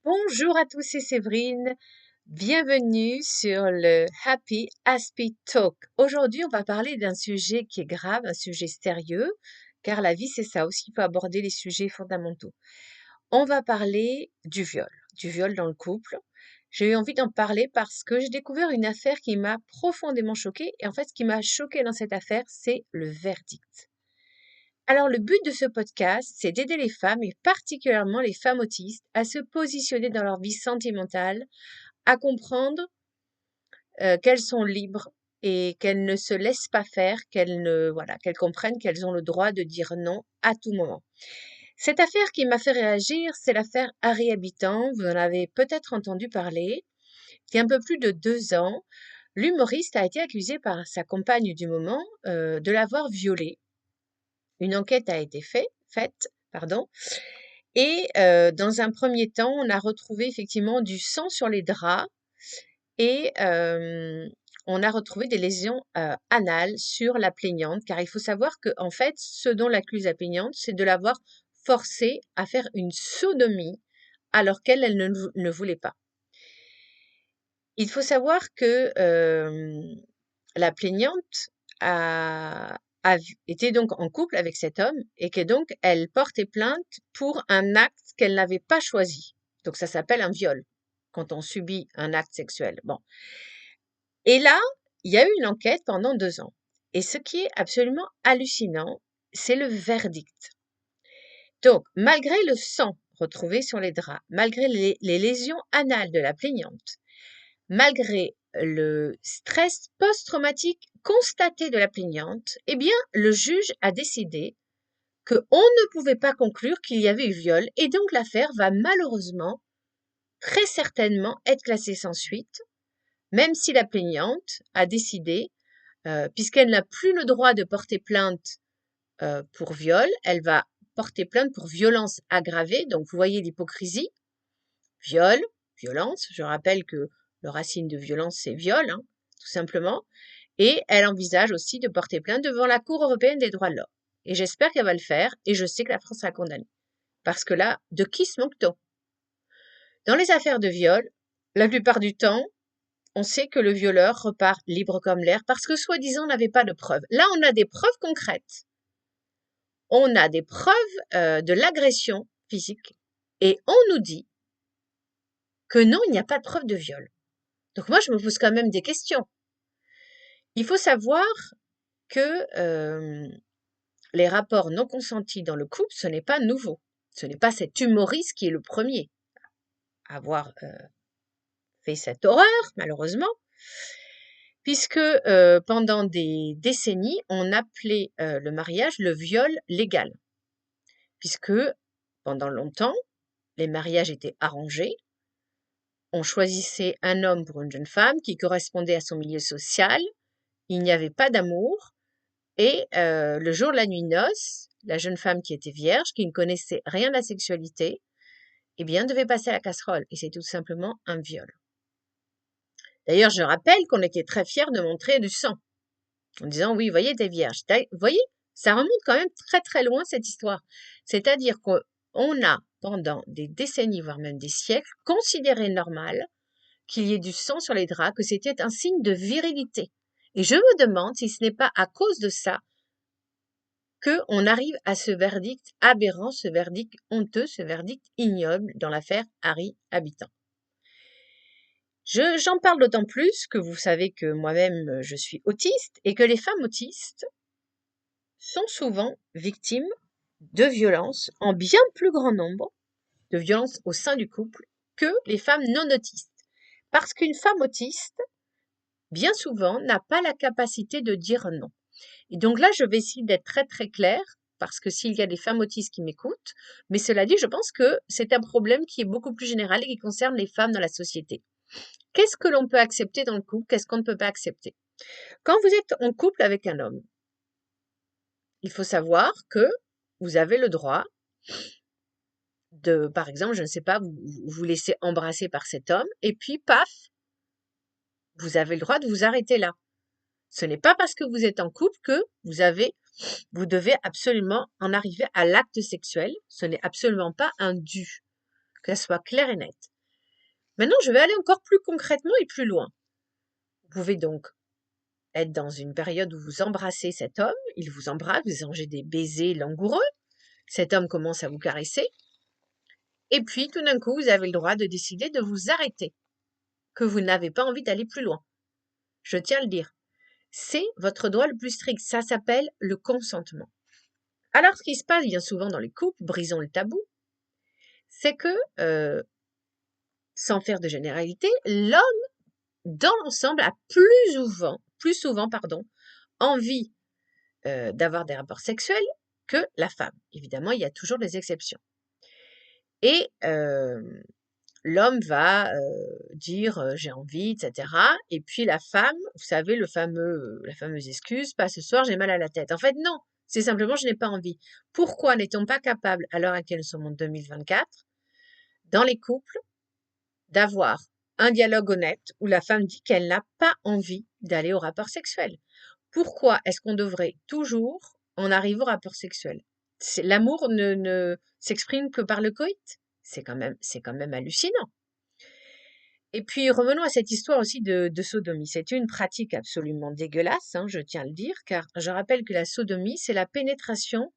Bonjour à tous, c'est Séverine. Bienvenue sur le Happy Aspie Talk. Aujourd'hui, on va parler d'un sujet qui est grave, un sujet sérieux, car la vie, c'est ça aussi, il faut aborder les sujets fondamentaux. On va parler du viol dans le couple. J'ai eu envie d'en parler parce que j'ai découvert une affaire qui m'a profondément choquée. Et en fait, ce qui m'a choquée dans cette affaire, c'est le verdict. Alors, le but de ce podcast, c'est d'aider les femmes, et particulièrement les femmes autistes, à se positionner dans leur vie sentimentale, à comprendre qu'elles sont libres et qu'elles ne se laissent pas faire, qu'elles comprennent qu'elles ont le droit de dire non à tout moment. Cette affaire qui m'a fait réagir, c'est l'affaire Harry Habitant. Vous en avez peut-être entendu parler. Il y a un peu plus de 2 ans, l'humoriste a été accusé par sa compagne du moment de l'avoir violée. Une enquête a été faite, pardon, et dans un premier temps, on a retrouvé effectivement du sang sur les draps et on a retrouvé des lésions anales sur la plaignante, car il faut savoir que en fait, ce dont l'accuse la plaignante, c'est de l'avoir forcée à faire une sodomie alors qu'elle ne voulait pas. Il faut savoir que la plaignante était donc en couple avec cet homme et que donc elle portait plainte pour un acte qu'elle n'avait pas choisi. Donc ça s'appelle un viol quand on subit un acte sexuel. Bon. Et là, il y a eu une enquête pendant 2 ans. Et ce qui est absolument hallucinant, c'est le verdict. Donc, malgré le sang retrouvé sur les draps, malgré les lésions anales de la plaignante, malgré le stress post-traumatique constaté de la plaignante, eh bien, le juge a décidé qu'on ne pouvait pas conclure qu'il y avait eu viol et donc l'affaire va malheureusement, très certainement, être classée sans suite, même si la plaignante a décidé, puisqu'elle n'a plus le droit de porter plainte pour viol, elle va porter plainte pour violence aggravée. Donc, vous voyez l'hypocrisie. Viol, violence. Je rappelle que le racine de violence, c'est viol, hein, tout simplement. Et elle envisage aussi de porter plainte devant la Cour européenne des droits de l'homme. Et j'espère qu'elle va le faire, et je sais que la France sera condamnée. Parce que là, de qui se moque-t-on? Dans les affaires de viol, la plupart du temps, on sait que le violeur repart libre comme l'air parce que soi-disant on n'avait pas de preuves. Là, on a des preuves concrètes. On a des preuves de l'agression physique et on nous dit que non, il n'y a pas de preuve de viol. Donc moi, je me pose quand même des questions. Il faut savoir que les rapports non consentis dans le couple, ce n'est pas nouveau. Ce n'est pas cet humoriste qui est le premier à avoir fait cette horreur, malheureusement, puisque pendant des décennies, on appelait le mariage le viol légal, puisque pendant longtemps, les mariages étaient arrangés, on choisissait un homme pour une jeune femme qui correspondait à son milieu social, il n'y avait pas d'amour, et le jour de la nuit noces, la jeune femme qui était vierge, qui ne connaissait rien de la sexualité, eh bien, devait passer à la casserole, et c'est tout simplement un viol. D'ailleurs, je rappelle qu'on était très fiers de montrer du sang, en disant, oui, voyez, t'es vierge. Vous voyez, ça remonte quand même très très loin, cette histoire. C'est-à-dire qu'on a, pendant des décennies, voire même des siècles, considéré normal qu'il y ait du sang sur les draps, que c'était un signe de virilité. Et je me demande si ce n'est pas à cause de ça qu'on arrive à ce verdict aberrant, ce verdict honteux, ce verdict ignoble dans l'affaire Harry Habitant. J'en parle d'autant plus que vous savez que moi-même je suis autiste et que les femmes autistes sont souvent victimes de violences en bien plus grand nombre, de violences au sein du couple, que les femmes non autistes. Parce qu'une femme autiste, bien souvent, n'a pas la capacité de dire non. Et donc là, je vais essayer d'être très très claire, parce que s'il y a des femmes autistes qui m'écoutent, mais cela dit, je pense que c'est un problème qui est beaucoup plus général et qui concerne les femmes dans la société. Qu'est-ce que l'on peut accepter dans le couple? Qu'est-ce qu'on ne peut pas accepter? Quand vous êtes en couple avec un homme, il faut savoir que vous avez le droit de, par exemple, je ne sais pas, vous laisser embrasser par cet homme, et puis, paf, vous avez le droit de vous arrêter là. Ce n'est pas parce que vous êtes en couple que vous devez absolument en arriver à l'acte sexuel. Ce n'est absolument pas un dû, que ça soit clair et net. Maintenant, je vais aller encore plus concrètement et plus loin. Vous pouvez donc être dans une période où vous embrassez cet homme, il vous embrasse, vous échangez des baisers langoureux, cet homme commence à vous caresser, et puis tout d'un coup, vous avez le droit de décider de vous arrêter, que vous n'avez pas envie d'aller plus loin. Je tiens à le dire. C'est votre droit le plus strict. Ça s'appelle le consentement. Alors, ce qui se passe bien souvent dans les couples, brisons le tabou, c'est que, sans faire de généralité, l'homme, dans l'ensemble, a plus souvent, envie d'avoir des rapports sexuels que la femme. Évidemment, il y a toujours des exceptions. Et l'homme va dire j'ai envie, etc. Et puis la femme, vous savez, la fameuse excuse, pas ce soir, j'ai mal à la tête. En fait, non, c'est simplement je n'ai pas envie. Pourquoi n'est-on pas capable, à l'heure à laquelle nous sommes en 2024, dans les couples, d'avoir un dialogue honnête où la femme dit qu'elle n'a pas envie d'aller au rapport sexuel? Pourquoi est-ce qu'on devrait toujours en arriver au rapport sexuel? L'amour ne s'exprime que par le coït? C'est quand même hallucinant. Et puis revenons à cette histoire aussi de sodomie. C'est une pratique absolument dégueulasse, hein, je tiens à le dire, car je rappelle que la sodomie, c'est la pénétration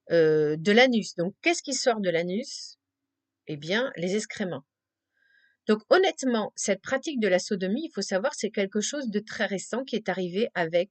de l'anus. Donc, qu'est-ce qui sort de l'anus? Eh bien, les excréments. Donc, honnêtement, cette pratique de la sodomie, il faut savoir, c'est quelque chose de très récent qui est arrivé avec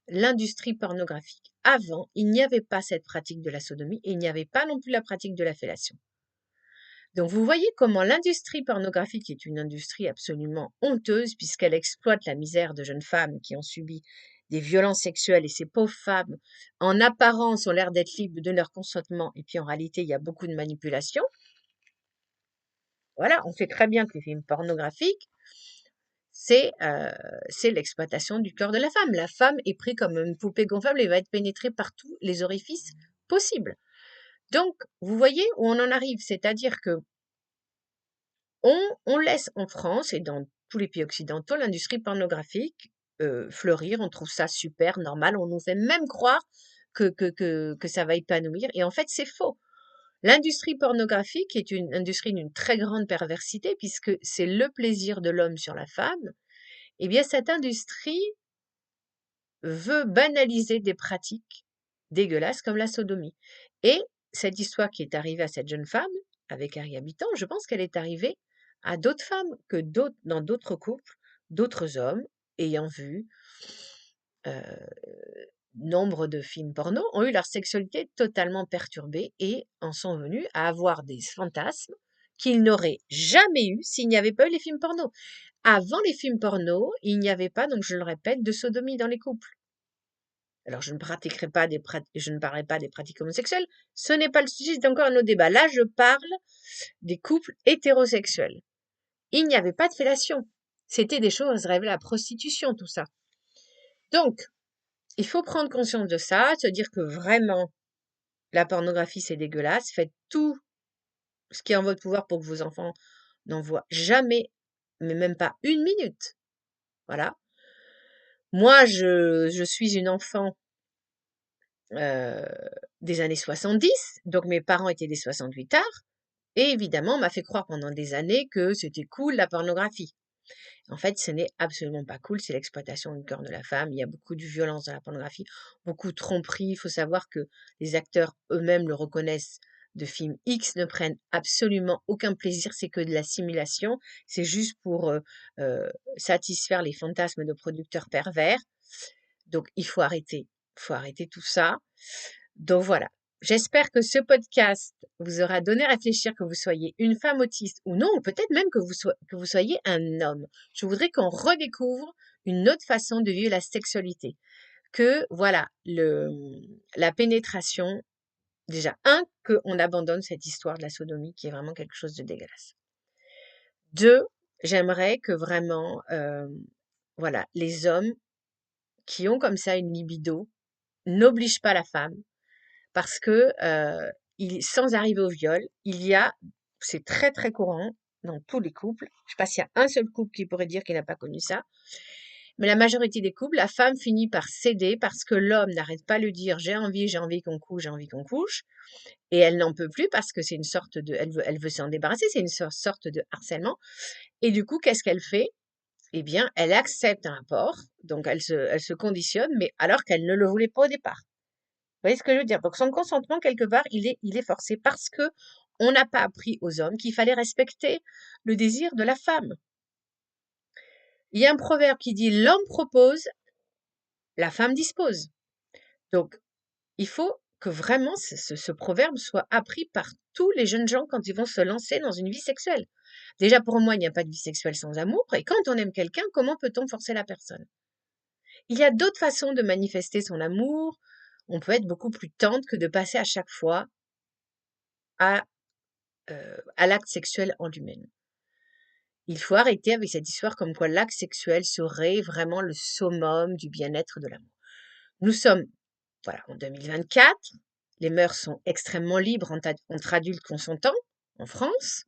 l'industrie pornographique. Avant, il n'y avait pas cette pratique de la sodomie et il n'y avait pas non plus la pratique de la fellation. Donc vous voyez comment l'industrie pornographique est une industrie absolument honteuse puisqu'elle exploite la misère de jeunes femmes qui ont subi des violences sexuelles et ces pauvres femmes, en apparence, ont l'air d'être libres de leur consentement et puis en réalité, il y a beaucoup de manipulation. Voilà, on sait très bien que les films pornographiques, c'est l'exploitation du corps de la femme. La femme est prise comme une poupée gonflable et va être pénétrée par tous les orifices possibles. Donc, vous voyez où on en arrive, c'est-à-dire que on laisse en France et dans tous les pays occidentaux l'industrie pornographique fleurir, on trouve ça super, normal, on nous fait même croire que ça va épanouir, et en fait c'est faux. L'industrie pornographique est une industrie d'une très grande perversité puisque c'est le plaisir de l'homme sur la femme. Eh bien, cette industrie veut banaliser des pratiques dégueulasses comme la sodomie. Et cette histoire qui est arrivée à cette jeune femme, avec Harry Habitant, je pense qu'elle est arrivée à d'autres femmes, dans d'autres couples, d'autres hommes ayant vu nombre de films porno, ont eu leur sexualité totalement perturbée et en sont venus à avoir des fantasmes qu'ils n'auraient jamais eu s'il n'y avait pas eu les films porno. Avant les films porno, il n'y avait pas, donc je le répète, de sodomie dans les couples. Alors, je ne parlerai pas des pratiques homosexuelles. Ce n'est pas le sujet, c'est encore un autre débat. Là, je parle des couples hétérosexuels. Il n'y avait pas de fellation. C'était des choses révélées à la prostitution, tout ça. Donc, il faut prendre conscience de ça, se dire que vraiment, la pornographie, c'est dégueulasse. Faites tout ce qui est en votre pouvoir pour que vos enfants n'en voient jamais, mais même pas une minute. Voilà. Moi, je suis une enfant des années 70, donc mes parents étaient des 68 ards, et évidemment, on m'a fait croire pendant des années que c'était cool la pornographie. En fait, ce n'est absolument pas cool, c'est l'exploitation du corps de la femme. Il y a beaucoup de violence dans la pornographie, beaucoup de tromperies. Il faut savoir que les acteurs eux-mêmes le reconnaissent, de films X ne prennent absolument aucun plaisir, c'est que de la simulation, c'est juste pour satisfaire les fantasmes de producteurs pervers. Donc, il faut arrêter tout ça. Donc voilà. J'espère que ce podcast vous aura donné à réfléchir, que vous soyez une femme autiste ou non, ou peut-être même que vous soyez un homme. Je voudrais qu'on redécouvre une autre façon de vivre la sexualité. Que voilà, la pénétration, déjà, qu'on abandonne cette histoire de la sodomie qui est vraiment quelque chose de dégueulasse. Deux, j'aimerais que vraiment, voilà, les hommes qui ont comme ça une libido n'obligent pas la femme parce que sans arriver au viol, c'est très très courant dans tous les couples. Je ne sais pas s'il y a un seul couple qui pourrait dire qu'il n'a pas connu ça, Mais la majorité des couples, la femme finit par céder parce que l'homme n'arrête pas de lui dire j'ai envie qu'on couche, j'ai envie qu'on couche. Et elle n'en peut plus parce que c'est une sorte de, elle veut s'en débarrasser, c'est une sorte de harcèlement. Et du coup, qu'est-ce qu'elle fait? Eh bien, elle accepte un rapport, donc elle se conditionne, mais alors qu'elle ne le voulait pas au départ. Vous voyez ce que je veux dire? Donc son consentement, quelque part, il est forcé parce que on n'a pas appris aux hommes qu'il fallait respecter le désir de la femme. Il y a un proverbe qui dit l'homme propose, la femme dispose. Donc, il faut que vraiment ce proverbe soit appris par tous les jeunes gens quand ils vont se lancer dans une vie sexuelle. Déjà, pour moi, il n'y a pas de vie sexuelle sans amour. Et quand on aime quelqu'un, comment peut-on forcer la personne? Il y a d'autres façons de manifester son amour. On peut être beaucoup plus tendre que de passer à chaque fois à, à l'acte sexuel en lui-même. Il faut arrêter avec cette histoire comme quoi l'acte sexuel serait vraiment le summum du bien-être de l'amour. Nous sommes, voilà, en 2024. Les mœurs sont extrêmement libres entre adultes consentants en France.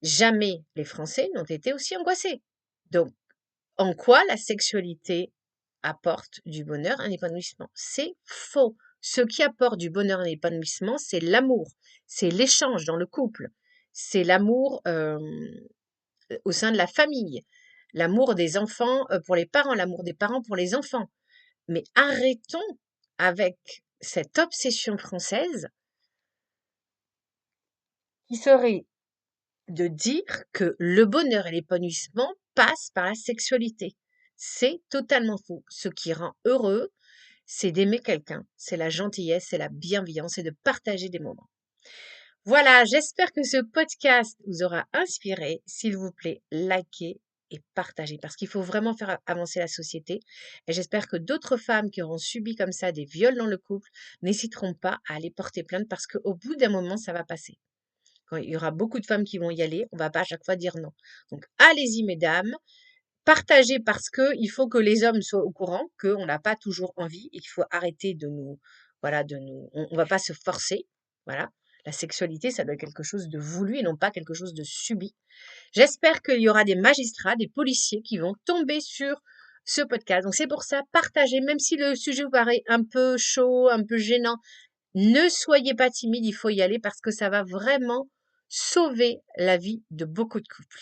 Jamais les Français n'ont été aussi angoissés. Donc, en quoi la sexualité apporte du bonheur, un épanouissement? C'est faux. Ce qui apporte du bonheur, un épanouissement, c'est l'amour, c'est l'échange dans le couple, c'est l'amour au sein de la famille, l'amour des enfants pour les parents, l'amour des parents pour les enfants. Mais arrêtons avec cette obsession française qui serait de dire que le bonheur et l'épanouissement passent par la sexualité. C'est totalement faux. Ce qui rend heureux, c'est d'aimer quelqu'un, c'est la gentillesse, c'est la bienveillance, c'est de partager des moments. Voilà, j'espère que ce podcast vous aura inspiré. S'il vous plaît, likez et partagez parce qu'il faut vraiment faire avancer la société. Et j'espère que d'autres femmes qui auront subi comme ça des viols dans le couple n'hésiteront pas à aller porter plainte parce qu'au bout d'un moment, ça va passer. Quand il y aura beaucoup de femmes qui vont y aller, on va pas à chaque fois dire non. Donc, allez-y, mesdames. Partagez parce que il faut que les hommes soient au courant qu'on n'a pas toujours envie et qu'il faut arrêter de nous, voilà, on va pas se forcer. Voilà. La sexualité, ça doit être quelque chose de voulu et non pas quelque chose de subi. J'espère qu'il y aura des magistrats, des policiers qui vont tomber sur ce podcast. Donc, c'est pour ça, partagez, même si le sujet vous paraît un peu chaud, un peu gênant, ne soyez pas timide, il faut y aller parce que ça va vraiment sauver la vie de beaucoup de couples.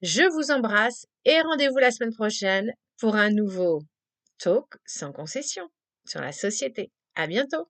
Je vous embrasse et rendez-vous la semaine prochaine pour un nouveau talk sans concession sur la société. À bientôt!